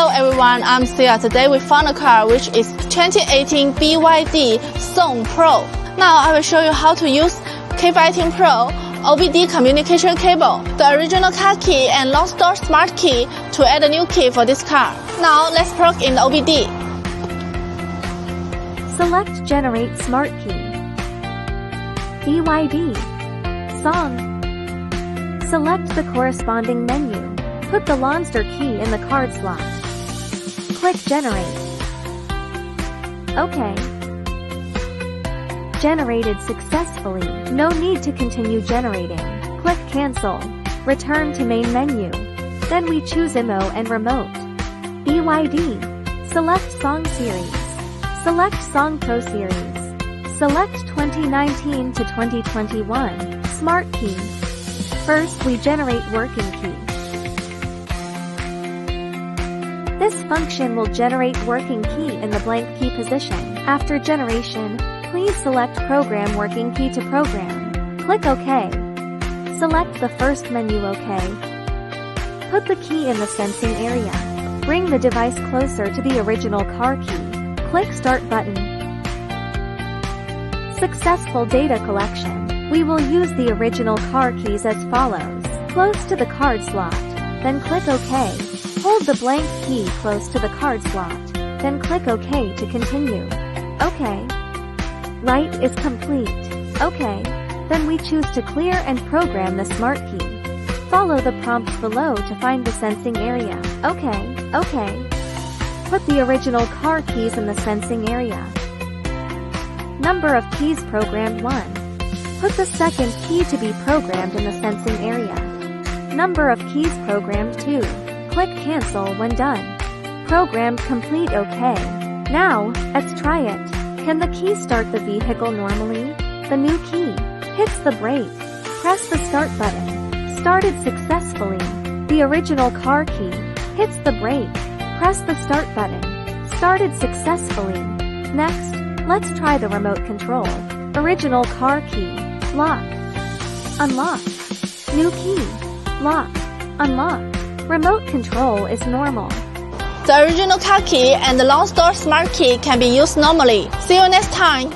Hello everyone, I'm Seeya. Today we found a car which is 2018 BYD Song PRO. Now I will show you how to use K518 PRO, OBD Communication Cable, the original car key and Lonsdor Smart Key to add a new key for this car. Now let's plug in the OBD. Select Generate Smart Key. BYD Song. Select the corresponding menu. Put the Lonsdor key in the card slot. Click Generate. OK. Generated successfully. No need to continue generating. Click Cancel. Return to main menu. Then we choose IMO and Remote. BYD. Select Song Series. Select Song Pro Series. Select 2019 to 2021 Smart Key. First we generate working key. This function will generate working key in the blank key position. After generation, please select Program Working Key to program. Click OK. Select the first menu OK. Put the key in the sensing area. Bring the device closer to the original car key. Click Start button. Successful data collection. We will use the original car keys as follows. Close to the card slot. Then click OK. Hold the blank key close to the card slot. Then click OK to continue. OK. Write is complete. OK. Then we choose to clear and program the smart key. Follow the prompt below to find the sensing area. OK. OK. Put the original car keys in the sensing area. Number of keys programmed 1. Put the second key to be programmed in the sensing area. Number of keys programmed 2. Click Cancel when done. Programmed complete OK. Now, let's try it. Can the key start the vehicle normally? The new key hits the brake. Press the start button. Started successfully. The original car key hits the brake. Press the start button. Started successfully. Next, let's try the remote control. Original car key. Lock. Unlock. New key. Lock. Unlock. Remote control is normal. The original car key and the Lonsdor Smart Key can be used normally. See you next time.